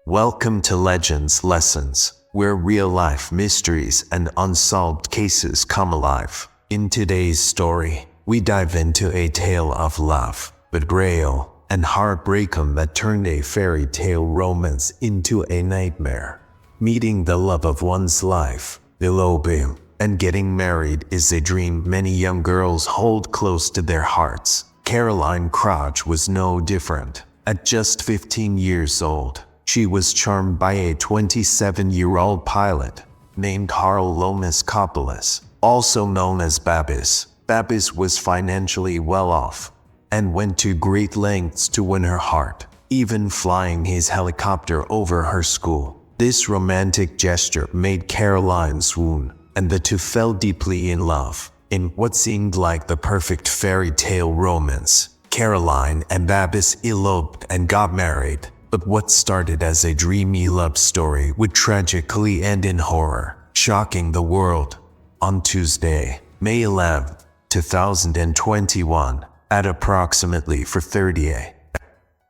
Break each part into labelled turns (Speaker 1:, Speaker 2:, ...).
Speaker 1: Welcome to Legends Lessons, where real-life mysteries and unsolved cases come alive. In today's story, we dive into a tale of love, betrayal, and heartbreak that turned a fairy tale romance into a nightmare. Meeting the love of one's life, eloping, and getting married is a dream many young girls hold close to their hearts. Caroline Crouch was no different. At just 15 years old, she was charmed by a 27-year-old pilot named Anagnostopoulos, also known as Babis. Babis was financially well off and went to great lengths to win her heart, even flying his helicopter over her school. This romantic gesture made Caroline swoon, and the two fell deeply in love. In what seemed like the perfect fairy tale romance, Caroline and Babis eloped and got married. But what started as a dreamy love story would tragically end in horror, shocking the world. On Tuesday, May 11, 2021, at approximately 4:30 a.m.,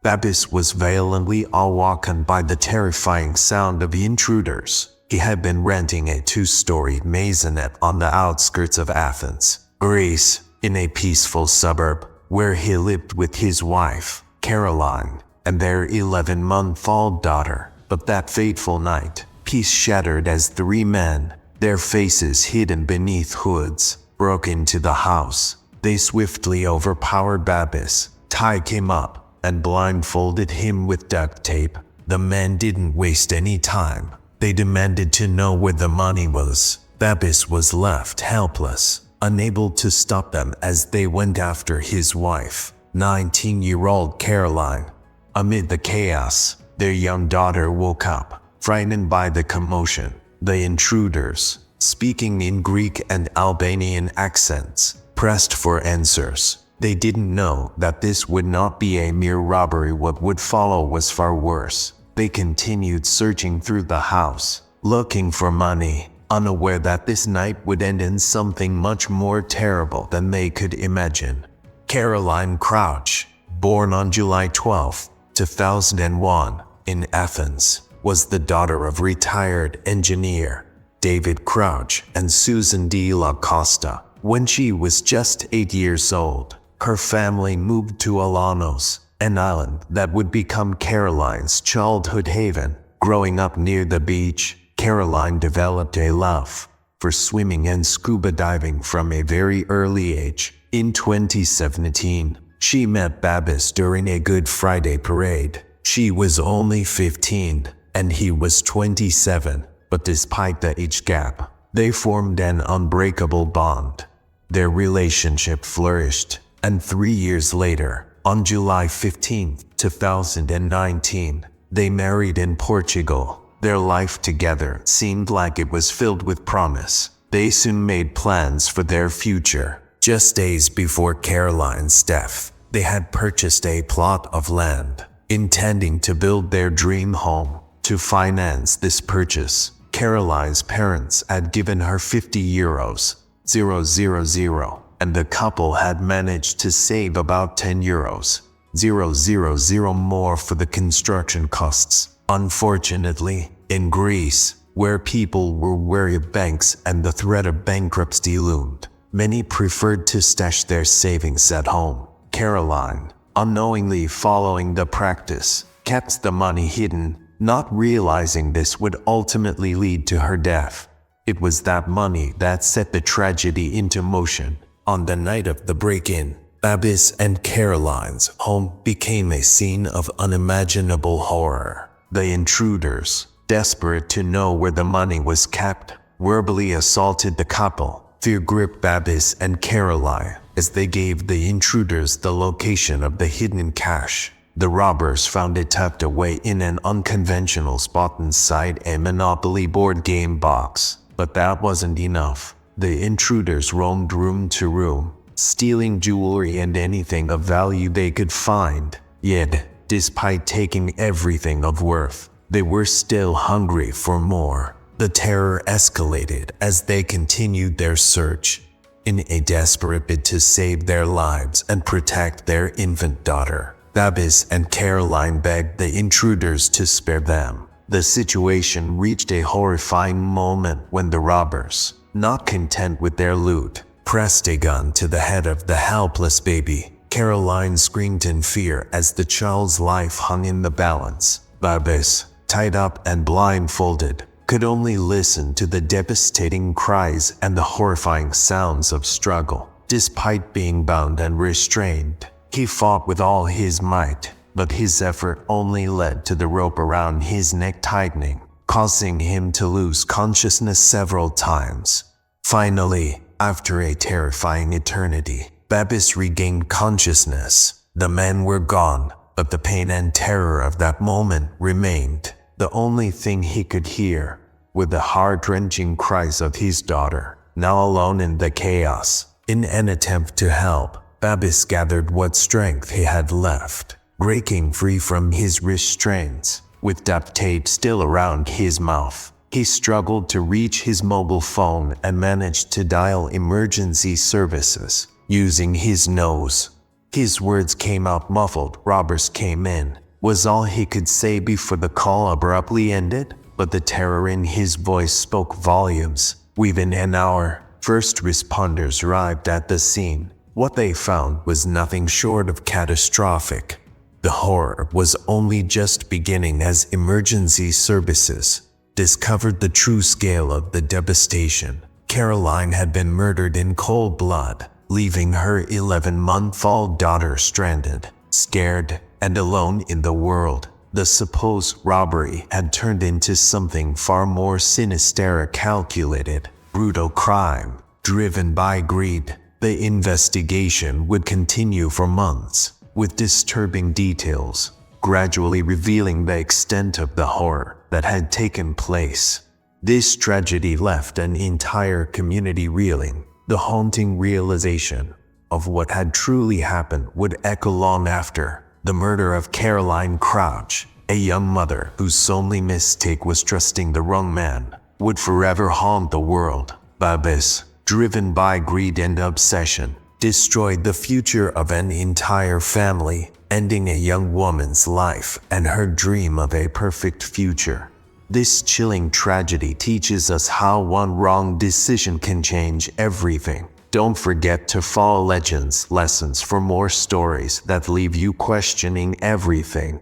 Speaker 1: Babis was violently awakened by the terrifying sound of intruders. He had been renting a two-story maisonette on the outskirts of Athens, Greece, in a peaceful suburb, where he lived with his wife, Caroline, and their 11-month-old daughter. But that fateful night, peace shattered as three men, their faces hidden beneath hoods, broke into the house. They swiftly overpowered Babis, tied him up, and blindfolded him with duct tape. The men didn't waste any time. They demanded to know where the money was. Babis was left helpless, unable to stop them as they went after his wife, 19-year-old Caroline. Amid the chaos, their young daughter woke up, frightened by the commotion. The intruders, speaking in Greek and Albanian accents, pressed for answers. They didn't know that this would not be a mere robbery. What would follow was far worse. They continued searching through the house, looking for money, unaware that this night would end in something much more terrible than they could imagine. Caroline Crouch, born on July 12, 2001, in Athens, was the daughter of retired engineer David Crouch and Susan de la Costa. When she was just 8 years old, her family moved to Alanos, an island that would become Caroline's childhood haven. Growing up near the beach, Caroline developed a love for swimming and scuba diving from a very early age. In 2017, she met Babis during a Good Friday parade. She was only 15, and he was 27, but despite the age gap, they formed an unbreakable bond. Their relationship flourished, and 3 years later, on July 15, 2019, they married in Portugal. Their life together seemed like it was filled with promise. They soon made plans for their future. Just days before Caroline's death, they had purchased a plot of land, intending to build their dream home. To finance this purchase, Caroline's parents had given her €50, 000, and the couple had managed to save about €10, 000 more for the construction costs. Unfortunately, in Greece, where people were wary of banks and the threat of bankruptcy loomed, many preferred to stash their savings at home. Caroline, unknowingly following the practice, kept the money hidden, not realizing this would ultimately lead to her death. It was that money that set the tragedy into motion. On the night of the break-in, Babis and Caroline's home became a scene of unimaginable horror. The intruders, desperate to know where the money was kept, verbally assaulted the couple. Fear gripped Babis and Caroline as they gave the intruders the location of the hidden cash. The robbers found it tucked away in an unconventional spot inside a Monopoly board game box. But that wasn't enough. The intruders roamed room to room, stealing jewelry and anything of value they could find. Yet, despite taking everything of worth, they were still hungry for more. The terror escalated as they continued their search. In a desperate bid to save their lives and protect their infant daughter, Babis and Caroline begged the intruders to spare them. The situation reached a horrifying moment when the robbers, not content with their loot, pressed a gun to the head of the helpless baby. Caroline screamed in fear as the child's life hung in the balance. Babis, tied up and blindfolded, could only listen to the devastating cries and the horrifying sounds of struggle. Despite being bound and restrained, he fought with all his might, but his effort only led to the rope around his neck tightening, causing him to lose consciousness several times. Finally, after a terrifying eternity, Babis regained consciousness. The men were gone, but the pain and terror of that moment remained. The only thing he could hear were the heart-wrenching cries of his daughter, now alone in the chaos. In an attempt to help, Babis gathered what strength he had left, breaking free from his restraints. With duct tape still around his mouth, he struggled to reach his mobile phone and managed to dial emergency services using his nose. His words came out muffled. "Robbers came in," was all he could say before the call abruptly ended, but the terror in his voice spoke volumes. Within an hour, first responders arrived at the scene. What they found was nothing short of catastrophic. The horror was only just beginning as emergency services discovered the true scale of the devastation. Caroline had been murdered in cold blood, leaving her 11-month-old daughter stranded, scared, and alone in the world. The supposed robbery had turned into something far more sinister, a calculated, brutal crime, driven by greed. The investigation would continue for months, with disturbing details gradually revealing the extent of the horror that had taken place. This tragedy left an entire community reeling. The haunting realization of what had truly happened would echo long after. The murder of Caroline Crouch, a young mother whose only mistake was trusting the wrong man, would forever haunt the world. Babis, driven by greed and obsession, destroyed the future of an entire family, ending a young woman's life and her dream of a perfect future. This chilling tragedy teaches us how one wrong decision can change everything. Don't forget to follow Legends Lessons for more stories that leave you questioning everything.